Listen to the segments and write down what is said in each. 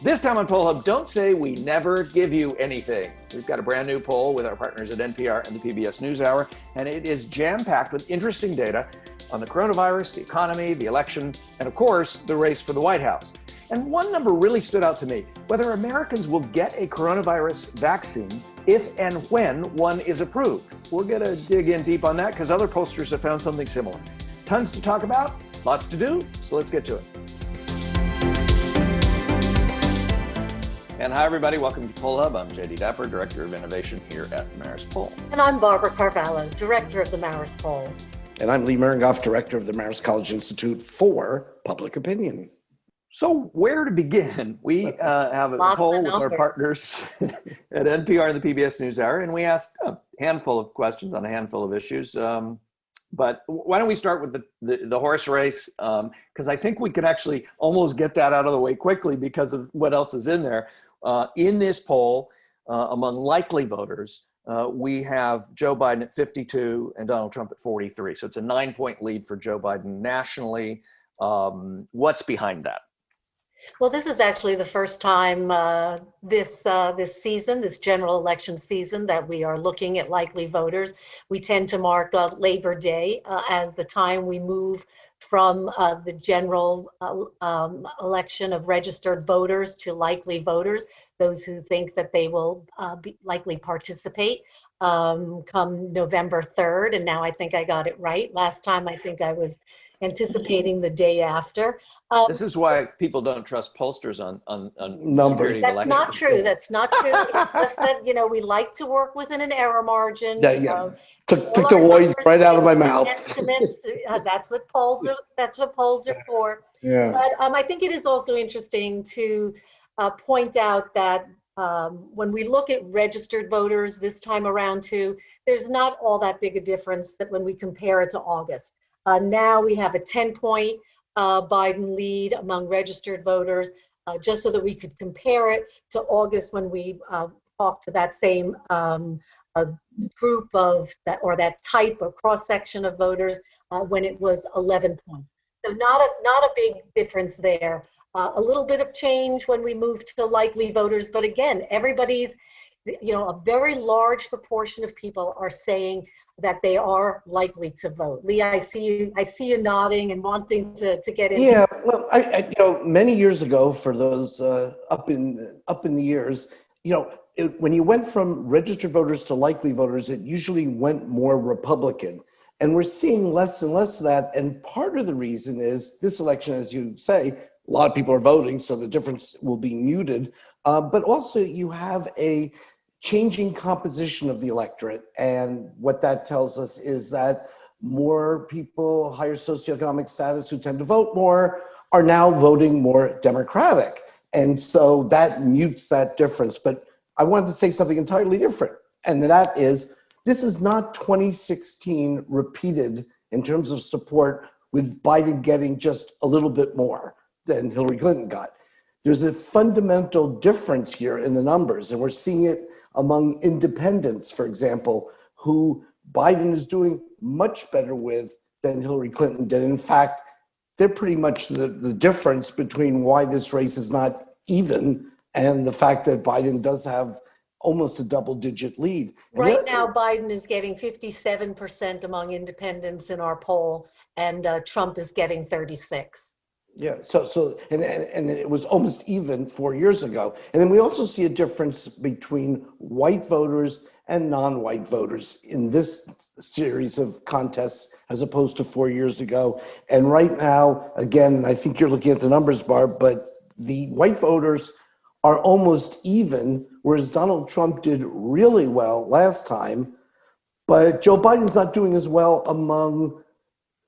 This time on Poll Hub, don't say we never give you anything. We've got a brand new poll with our partners at NPR and the PBS NewsHour, and it is jam-packed with interesting data on the coronavirus, the economy, the election, and of course, the race for the White House. And one number really stood out to me: whether Americans will get a coronavirus vaccine if and when one is approved. We're gonna dig in deep on that because other pollsters have found something similar. Tons to talk about, lots to do, so let's get to it. And hi, everybody. Welcome to Poll Hub. I'm Jay DeDapper, Director of Innovation here at Marist Poll. And I'm Barbara Carvalho, Director of the Marist Poll. And I'm Lee Miringoff, Director of the Marist College Institute for Public Opinion. So where to begin? We have a poll with our partners at NPR and the PBS NewsHour, and we asked a handful of questions on a handful of issues. But why don't we start with the horse race? Because I think we can actually almost get that out of the way quickly because of what else is in there. In this poll, among likely voters, we have Joe Biden at 52 and Donald Trump at 43. So it's a 9-point lead for Joe Biden nationally. What's behind that? Well, this is actually the first time this season, this general election season, that we are looking at likely voters. We tend to mark Labor Day as the time we move from the general election of registered voters to likely voters, those who think that they will likely participate come November 3rd. And now I think I got it right. Last time I think I was anticipating the day after. This is why people don't trust pollsters on numbers. That's not true. That's not true. It's just that, we like to work within an error margin. Took the words right out of my mouth. Estimates, that's what polls are for. Yeah. But I think it is also interesting to point out that when we look at registered voters this time around too, there's not all that big a difference that when we compare it to August. Now we have a 10-point Biden lead among registered voters, just so that we could compare it to August when we talked to that same group of that, or that type of cross-section of voters, when it was 11 points. So not a big difference there. A little bit of change when we move to likely voters, but again, everybody's, a very large proportion of people are saying that they are likely to vote. Lee, I see you nodding and wanting to get in. Yeah, well, I many years ago, for those up in the years, when you went from registered voters to likely voters, it usually went more Republican. And we're seeing less and less of that. And part of the reason is this election, as you say, a lot of people are voting, so the difference will be muted. But also you have a changing composition of the electorate. And what that tells us is that more people, higher socioeconomic status, who tend to vote more, are now voting more Democratic. And so that mutes that difference. But I wanted to say something entirely different. And that is, this is not 2016 repeated in terms of support, with Biden getting just a little bit more than Hillary Clinton got. There's a fundamental difference here in the numbers, and we're seeing it among independents, for example, who Biden is doing much better with than Hillary Clinton did. In fact, they're pretty much the difference between why this race is not even and the fact that Biden does have almost a double-digit lead. Right now, Biden is getting 57% among independents in our poll, and Trump is getting 36%. Yeah, so and it was almost even 4 years ago. And then we also see a difference between white voters and non-white voters in this series of contests as opposed to 4 years ago. And right now, again, I think you're looking at the numbers, Barb, but the white voters are almost even, whereas Donald Trump did really well last time, but Joe Biden's not doing as well among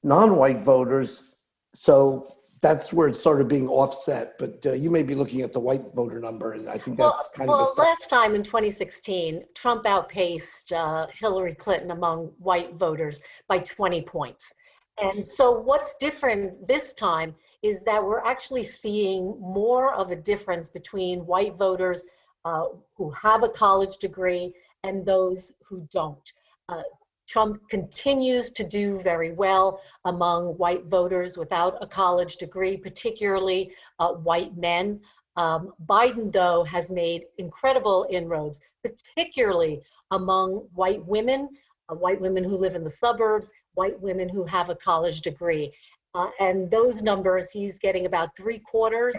non-white voters. So that's where it's sort of being offset, but you may be looking at the white voter number, and I think that's kind of the stuff. Last time in 2016, Trump outpaced Hillary Clinton among white voters by 20 points. And so what's different this time is that we're actually seeing more of a difference between white voters who have a college degree and those who don't. Trump continues to do very well among white voters without a college degree, particularly white men. Biden, though, has made incredible inroads, particularly among white women who live in the suburbs, white women who have a college degree. And those numbers, he's getting about 3/4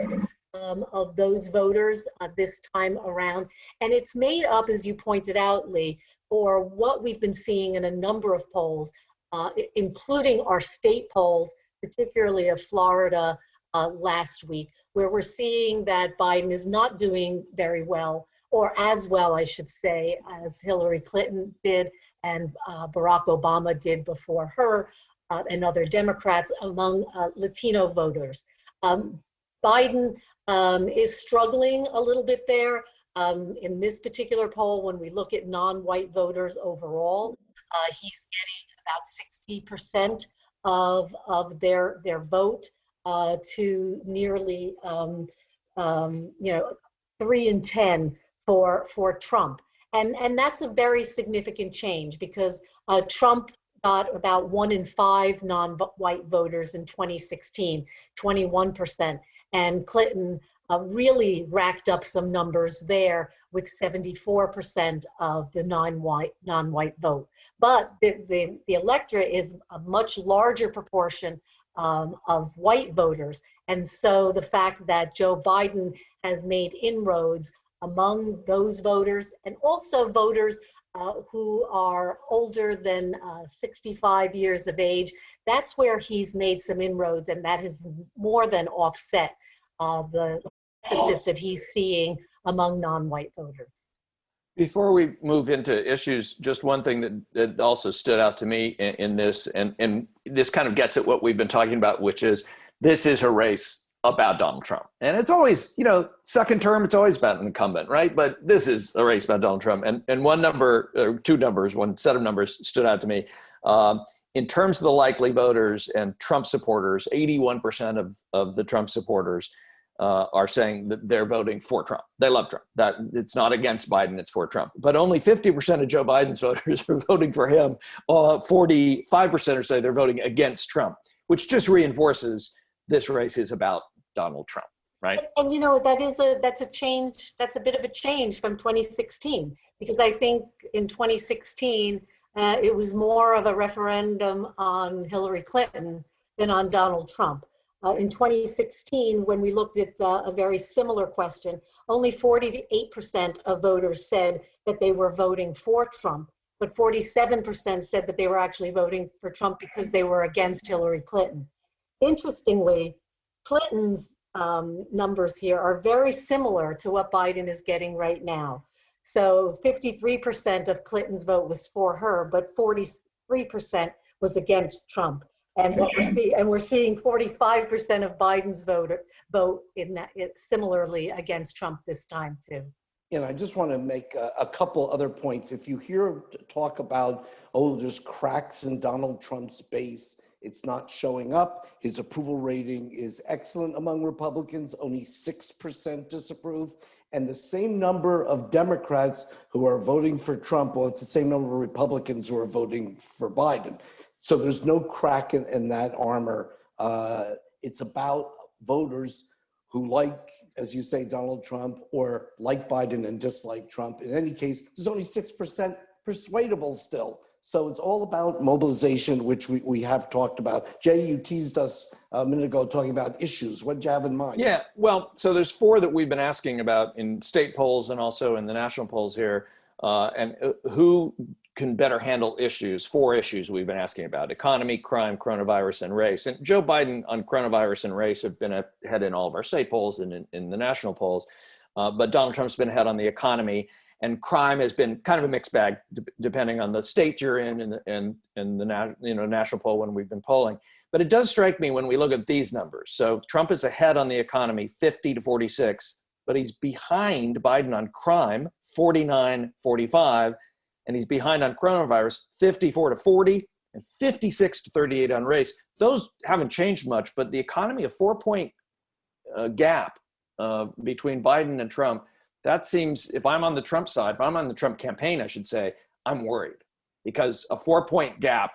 of those voters this time around. And it's made up, as you pointed out, Lee, for what we've been seeing in a number of polls, including our state polls, particularly of Florida last week, where we're seeing that Biden is not doing very well, or as well, I should say, as Hillary Clinton did and Barack Obama did before her, and other Democrats among Latino voters. Biden is struggling a little bit there. In this particular poll, when we look at non-white voters overall, he's getting about 60% of their vote to nearly 3 in 10 for Trump. And that's a very significant change, because Trump got about 1 in 5 non-white voters in 2016, 21%. And Clinton really racked up some numbers there with 74% of the non-white vote. But the electorate is a much larger proportion of white voters. And so the fact that Joe Biden has made inroads among those voters, and also voters who are older than 65 years of age, that's where he's made some inroads, and that has more than offset the deficit that he's seeing among non-white voters. Before we move into issues, just one thing that also stood out to me in this, and this kind of gets at what we've been talking about, which is this is a race about Donald Trump. And it's always, second term, it's always about an incumbent, right? But this is a race about Donald Trump. And one number, or two numbers, one set of numbers stood out to me. In terms of the likely voters and Trump supporters, 81% of the Trump supporters are saying that they're voting for Trump. They love Trump. That it's not against Biden, it's for Trump. But only 50% of Joe Biden's voters are voting for him. 45% are say they're voting against Trump, which just reinforces this race is about Donald Trump, right? And that's a change. That's a bit of a change from 2016, because I think in 2016 it was more of a referendum on Hillary Clinton than on Donald Trump. In 2016, when we looked at a very similar question, only 48% of voters said that they were voting for Trump, but 47% said that they were actually voting for Trump because they were against Hillary Clinton. Interestingly, Clinton's numbers here are very similar to what Biden is getting right now. So 53% of Clinton's vote was for her, but 43% was against Trump. And we're seeing 45% of Biden's vote in that similarly against Trump this time too. I just want to make a couple other points. If you hear talk about, there's cracks in Donald Trump's base, it's not showing up. His approval rating is excellent among Republicans, only 6% disapprove. And the same number of Democrats who are voting for Trump, well, it's the same number of Republicans who are voting for Biden. So there's no crack in that armor. It's about voters who like, as you say, Donald Trump, or like Biden and dislike Trump. In any case, there's only 6% persuadable still. So it's all about mobilization, which we have talked about. Jay, you teased us a minute ago talking about issues. What did you have in mind? Yeah, well, so there's 4 that we've been asking about in state polls and also in the national polls here. And who can better handle issues? 4 issues we've been asking about: economy, crime, coronavirus, and race. And Joe Biden on coronavirus and race have been ahead in all of our state polls and in the national polls. But Donald Trump's been ahead on the economy. And crime has been kind of a mixed bag, depending on the state you're in and the national poll when we've been polling. But it does strike me when we look at these numbers. So Trump is ahead on the economy, 50-46, but he's behind Biden on crime, 49-45, and he's behind on coronavirus, 54-40, and 56-38 on race. Those haven't changed much, but the economy, a 4-point gap between Biden and Trump. That seems, if I'm on the Trump side, if I'm on the Trump campaign, I should say, I'm worried, because a 4-point gap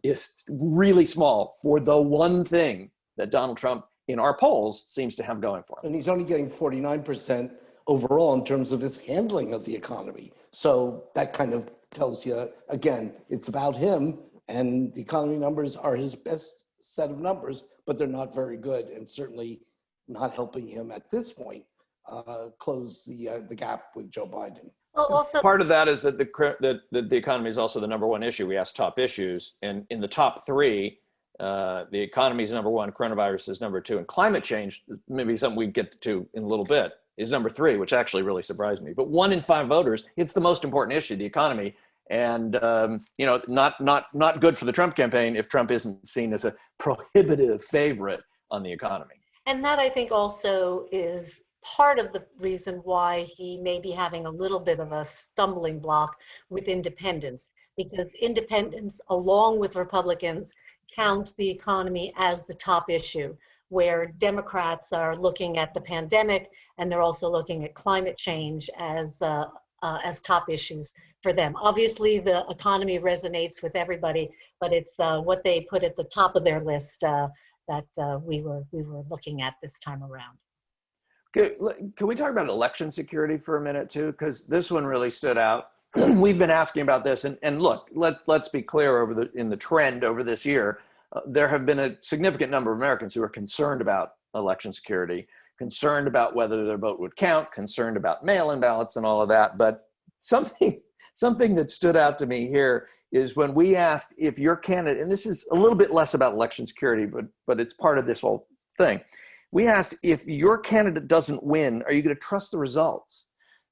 is really small for the one thing that Donald Trump in our polls seems to have going for him. And he's only getting 49% overall in terms of his handling of the economy. So that kind of tells you, again, it's about him, and the economy numbers are his best set of numbers, but they're not very good, and certainly not helping him at this point close the gap with Joe Biden. Well, also, part of that is that the economy is also the number one issue. We asked top issues, and in the top three, the economy is number one, coronavirus is number two, and climate change, maybe something we get to in a little bit, is number three, which actually really surprised me. But 1 in 5 voters, it's the most important issue, the economy. And you know, not good for the Trump campaign if Trump isn't seen as a prohibitive favorite on the economy. and that I think also is part of the reason why he may be having a little bit of a stumbling block with independents, because independents, along with Republicans, count the economy as the top issue, where Democrats are looking at the pandemic and they're also looking at climate change as top issues for them. Obviously, the economy resonates with everybody, but it's what they put at the top of their list that we were looking at this time around. Can we talk about election security for a minute too? Because this one really stood out. We've been asking about this, and look, let's be clear in the trend over this year. There have been a significant number of Americans who are concerned about election security, concerned about whether their vote would count, concerned about mail-in ballots and all of that. But something that stood out to me here is when we asked if your candidate, and this is a little bit less about election security, but it's part of this whole thing. We asked, if your candidate doesn't win, are you going to trust the results?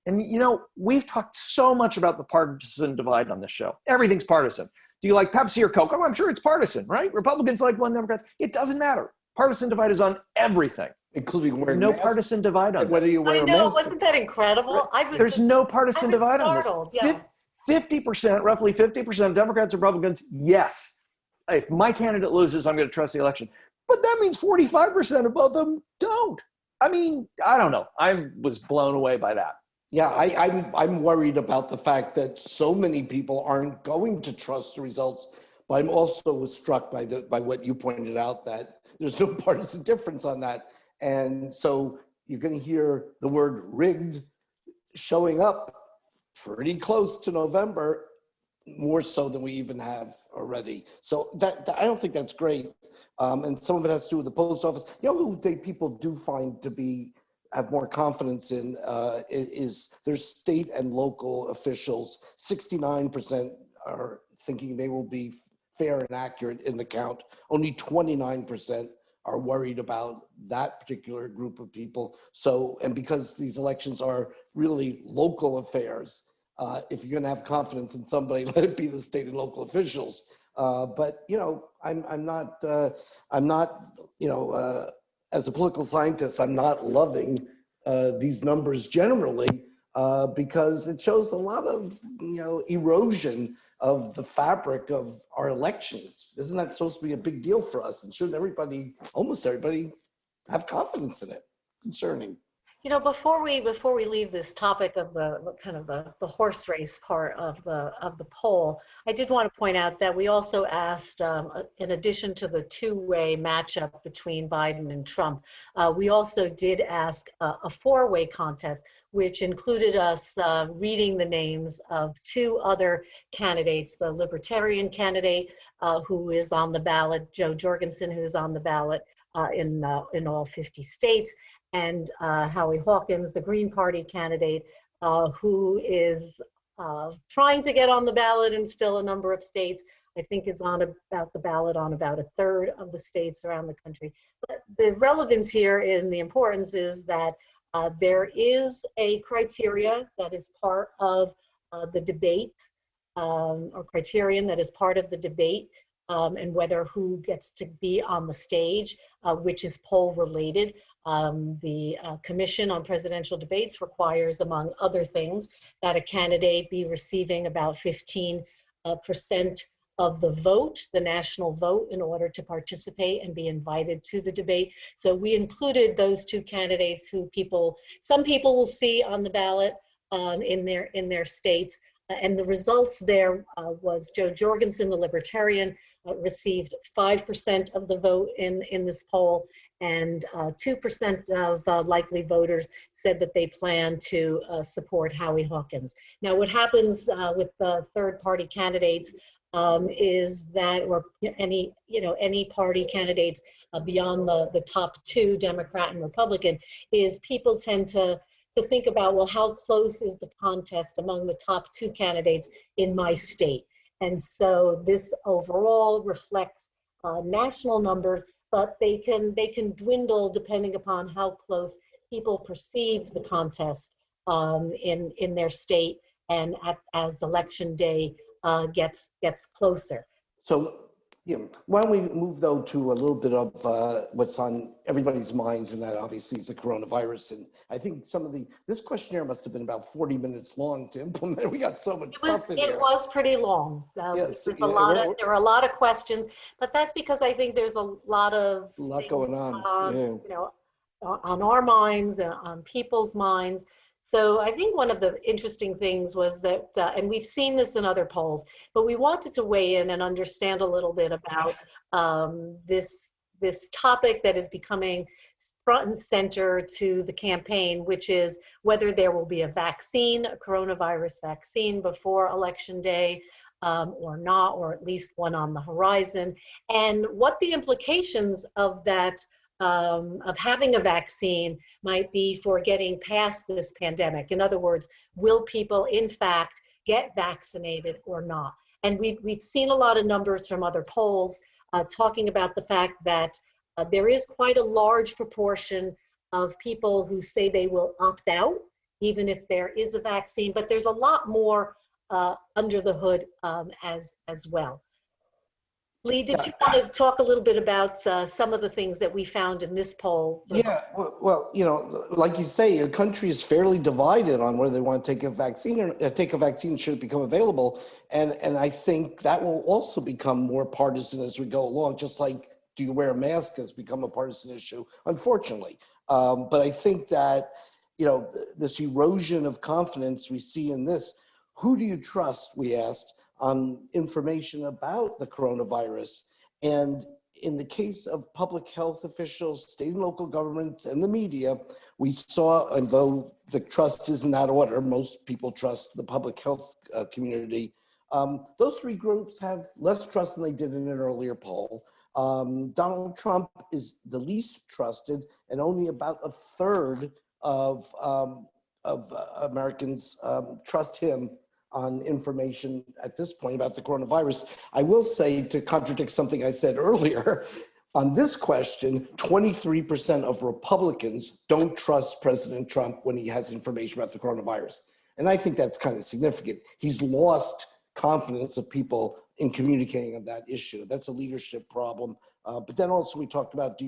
And, you know, we've talked so much about the partisan divide on this show. Everything's partisan. Do you like Pepsi or Coke? Oh, I'm sure it's partisan, right? Republicans like one, Democrats. It doesn't matter. Partisan divide is on everything. Including wearing no masks. partisan divide on Whether this. you wear I know, a mask. wasn't that incredible? There's no partisan divide on this. Yeah. 50%, roughly 50% of Democrats and Republicans, yes. If my candidate loses, I'm going to trust the election. But that means 45% of both of them don't. I mean, I don't know. I was blown away by that. Yeah, I'm worried about the fact that so many people aren't going to trust the results. But I'm also struck by what you pointed out, that there's no partisan difference on that. And so you're going to hear the word rigged showing up pretty close to November, more so than we even have already. So that I don't think that's great. And some of it has to do with the post office. You know who people do find to have more confidence in is their state and local officials. 69% are thinking they will be fair and accurate in the count. Only 29% are worried about that particular group of people. So, and because these elections are really local affairs, if you're going to have confidence in somebody, let it be the state and local officials. But you know, I'm not you know, as a political scientist, I'm not loving these numbers generally because it shows a lot of, you know, erosion of the fabric of our elections. Isn't that supposed to be a big deal for us? And shouldn't everybody, almost everybody, have confidence in it? Concerning. You know, before we leave this topic of the kind of the horse race part of the poll, I did want to point out that we also asked, in addition to the two-way matchup between Biden and Trump, we also did ask a four-way contest, which included us reading the names of 2 other candidates: the Libertarian candidate who is on the ballot, Joe Jorgensen, who is on the ballot in all 50 states. And Howie Hawkins, the Green Party candidate, who is trying to get on the ballot in still a number of states. I think is on about the ballot on about 1/3 of the states around the country. But the relevance here and the importance is that there is a criteria that is part of the debate, or criterion that is part of the debate, and whether who gets to be on the stage, which is poll related. The Commission on Presidential Debates requires, among other things, that a candidate be receiving about 15% of the vote, the national vote, in order to participate and be invited to the debate. So we included those 2 candidates who some people will see on the ballot in their states. And the results there was Joe Jorgensen, the Libertarian, received 5% of the vote in this poll, and 2% of likely voters said that they plan to support Howie Hawkins. Now, what happens with the third-party candidates is that, or any party candidates beyond the top two, Democrat and Republican, is people tend to think about, well, how close is the contest among the top two candidates in my state? And so this overall reflects national numbers, but they can dwindle depending upon how close people perceive the contest in their state, and as election day gets closer. So, why don't we move though to a little bit of what's on everybody's minds, and that obviously is the coronavirus. And I think this questionnaire must have been about 40 minutes long to implement. We got so much stuff in there. It was pretty long. Yes, there were a lot of questions, but that's because I think there's a lot going on. On our minds, on people's minds. So I think one of the interesting things was that, and we've seen this in other polls, but we wanted to weigh in and understand a little bit about this topic that is becoming front and center to the campaign, which is whether there will be a coronavirus vaccine before Election Day or not, or at least one on the horizon, and what the implications of that of having a vaccine might be for getting past this pandemic. In other words, will people in fact get vaccinated or not? And we've seen a lot of numbers from other polls talking about the fact that there is quite a large proportion of people who say they will opt out even if there is a vaccine, but there's a lot more under the hood as well. Lee, did you want to talk a little bit about some of the things that we found in this poll? Yeah, well, like you say, the country is fairly divided on whether they want to take a vaccine or take a vaccine should it become available. And I think that will also become more partisan as we go along, just like do you wear a mask has become a partisan issue, unfortunately. But I think that, this erosion of confidence we see in this, who do you trust, we asked, on information about the coronavirus. And in the case of public health officials, state and local governments, and the media, we saw, and though the trust is in that order, most people trust the public health community, those three groups have less trust than they did in an earlier poll. Donald Trump is the least trusted, and only about a third of Americans trust him on information at this point about the coronavirus. I will say, to contradict something I said earlier, on this question, 23% of Republicans don't trust President Trump when he has information about the coronavirus. And I think that's kind of significant. He's lost confidence of people in communicating on that issue. That's a leadership problem. But then also we talked about,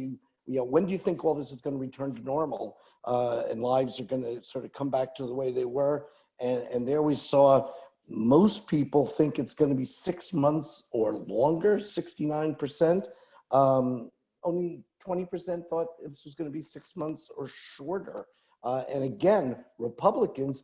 when do you think all this is going to return to normal and lives are going to sort of come back to the way they were? And there we saw most people think it's going to be 6 months or longer, 69%. Only 20% thought it was going to be 6 months or shorter. And again, Republicans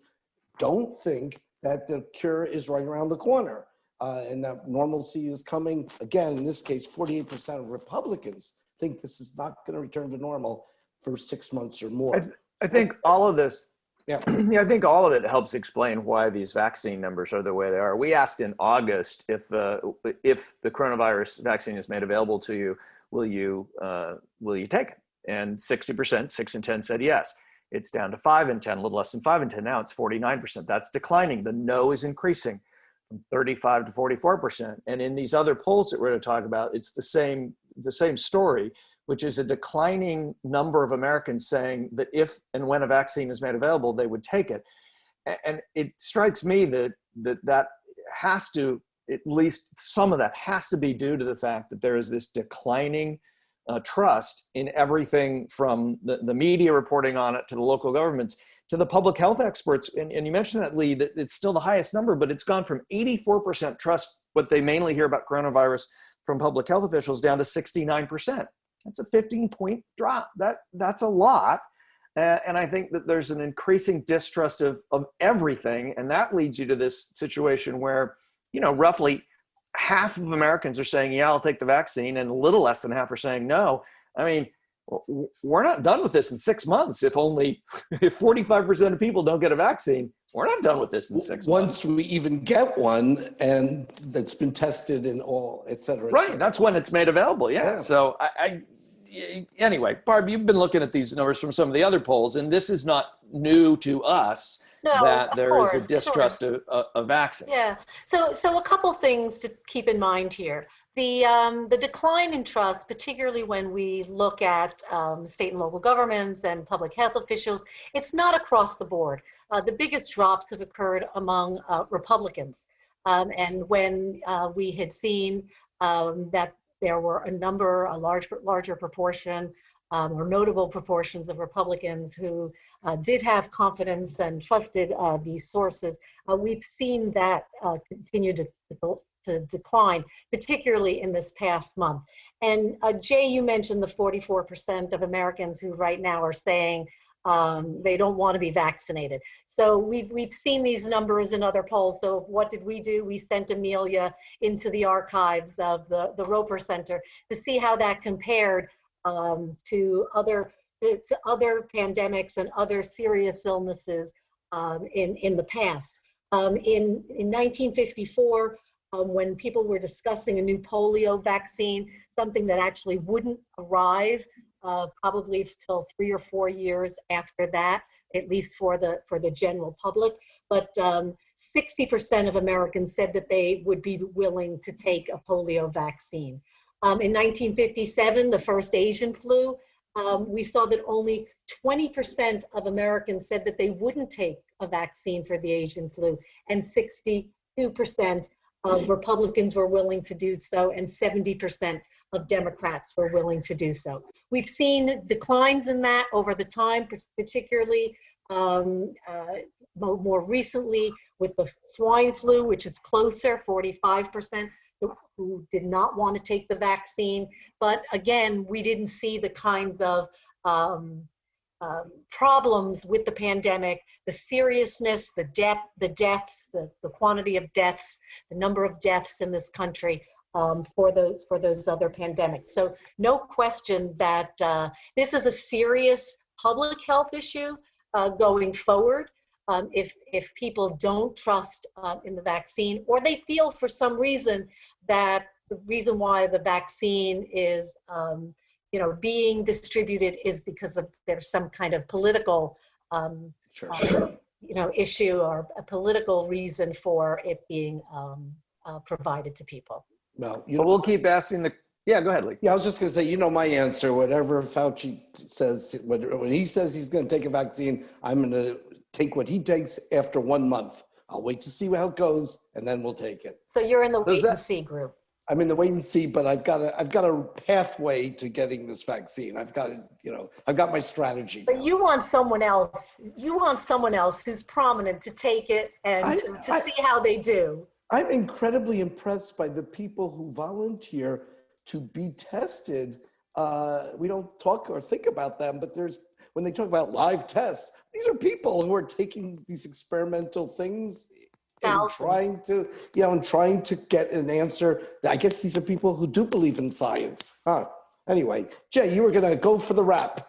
don't think that the cure is right around the corner and that normalcy is coming. Again, in this case, 48% of Republicans think this is not going to return to normal for 6 months or more. I think all of this, yeah, I think all of it helps explain why these vaccine numbers are the way they are. We asked in August if the coronavirus vaccine is made available to you, will you take it? And 60%, 6 in 10 said yes. It's down to 5 in 10, a little less than 5 in 10 now. It's 49%. That's declining. The no is increasing from 35 to 44%. And in these other polls that we're going to talk about, it's the same story, which is a declining number of Americans saying that if and when a vaccine is made available, they would take it. And it strikes me that has to, at least some of that has to be due to the fact that there is this declining trust in everything from the media reporting on it to the local governments to the public health experts. And you mentioned that, Lee, that it's still the highest number, but it's gone from 84% trust, what they mainly hear about coronavirus from public health officials, down to 69%. That's a 15-point drop. That's a lot. And I think that there's an increasing distrust of everything. And that leads you to this situation where, roughly half of Americans are saying, yeah, I'll take the vaccine, and a little less than half are saying no. I mean, we're not done with this in 6 months. If 45% of people don't get a vaccine, we're not done with this in 6 months. Once we even get one and that's been tested and all, et cetera. Right. That's when it's made available. Yeah. So anyway, Barb, you've been looking at these numbers from some of the other polls, and this is not new to us. No, that of there course, is a distrust of vaccines. Yeah. So a couple things to keep in mind here. The decline in trust, particularly when we look at state and local governments and public health officials, it's not across the board. The biggest drops have occurred among Republicans. And when we had seen that there were a larger proportion or notable proportions of Republicans who did have confidence and trusted these sources, we've seen that continue to decline, particularly in this past month. And Jay, you mentioned the 44% of Americans who right now are saying they don't want to be vaccinated. So we've seen these numbers in other polls. So what did we do? We sent Amelia into the archives of the Roper Center to see how that compared to other pandemics and other serious illnesses in the past. In 1954, when people were discussing a new polio vaccine, something that actually wouldn't arrive probably till 3 or 4 years after that, at least for the general public. But 60% of Americans said that they would be willing to take a polio vaccine. In 1957, the first Asian flu, we saw that only 20% of Americans said that they wouldn't take a vaccine for the Asian flu, and 62% of Republicans were willing to do so, and 70% of Democrats were willing to do so. We've seen declines in that over the time, particularly more recently with the swine flu, which is closer, 45% who did not want to take the vaccine. But again, we didn't see the kinds of problems with the pandemic, the seriousness, the deaths, the quantity of deaths, the number of deaths in this country for those other pandemics. So no question that this is a serious public health issue going forward. If people don't trust in the vaccine, or they feel for some reason that the reason why the vaccine is being distributed is because there's some kind of political issue or a political reason for it being provided to people. Well, we'll keep asking yeah, go ahead, Lee. Yeah, I was just going to say, my answer, whatever Fauci says, when he says he's going to take a vaccine, I'm going to take what he takes after 1 month. I'll wait to see how it goes, and then we'll take it. So you're in the wait and see group. I'm in the wait and see, but I've got a pathway to getting this vaccine. I've got my strategy. But you want someone else. You want someone else who's prominent to take it and to see how they do. I'm incredibly impressed by the people who volunteer to be tested. We don't talk or think about them, but when they talk about live tests, these are people who are taking these experimental things and trying to get an answer. I guess these are people who do believe in science. Anyway, Jay, you were going to go for the wrap.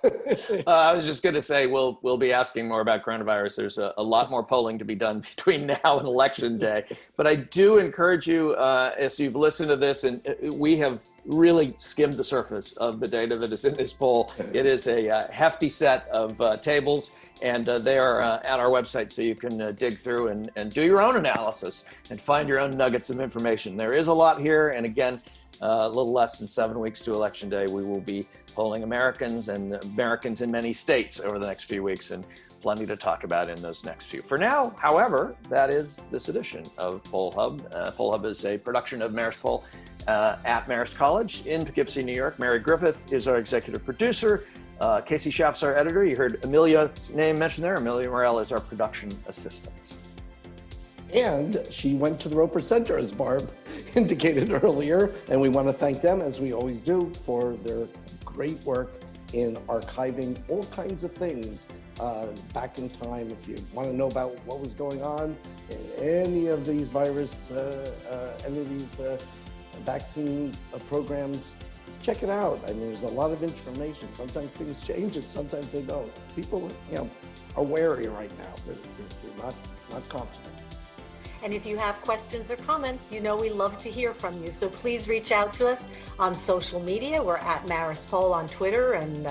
I was just going to say we'll be asking more about coronavirus. There's a lot more polling to be done between now and Election Day. But I do encourage you, as you've listened to this, and we have really skimmed the surface of the data that is in this poll. It is a hefty set of tables, and they are at our website, so you can dig through and do your own analysis and find your own nuggets of information. There is a lot here, and again, a little less than 7 weeks to Election Day, we will be polling Americans and Americans in many states over the next few weeks, and plenty to talk about in those next few. For now, however, that is this edition of Poll Hub. Poll Hub is a production of Marist Poll at Marist College in Poughkeepsie, New York. Mary Griffith is our executive producer. Casey Schaff's our editor. You heard Amelia's name mentioned there. Amelia Morel is our production assistant. And she went to the Roper Center, as Barb indicated earlier, and we want to thank them, as we always do, for their great work in archiving all kinds of things back in time. If you want to know about what was going on in any of these vaccine programs, check it out. I mean, there's a lot of information. Sometimes things change and sometimes they don't. People, are wary right now. They're not confident. And if you have questions or comments, we love to hear from you. So please reach out to us on social media. We're at Marist Poll on Twitter and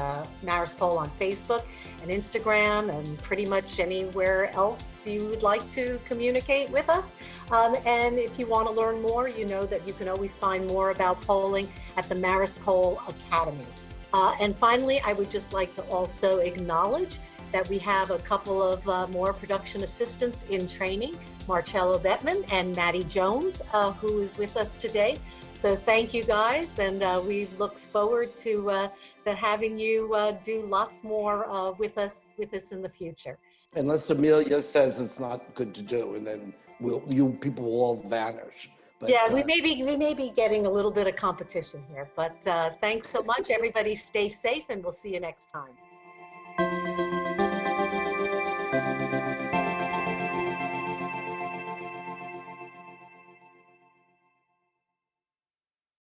Marist Poll on Facebook and Instagram and pretty much anywhere else you would like to communicate with us. And if you want to learn more, you know that you can always find more about polling at the Marist Poll Academy. And finally, I would just like to also acknowledge that we have a couple of more production assistants in training, Marcello Bettman and Maddie Jones, who is with us today. So thank you guys, and we look forward to having you do lots more with us in the future. Unless Amelia says it's not good to do, and then you people will all vanish. But, yeah, we may be getting a little bit of competition here, but thanks so much, everybody. Stay safe, and we'll see you next time.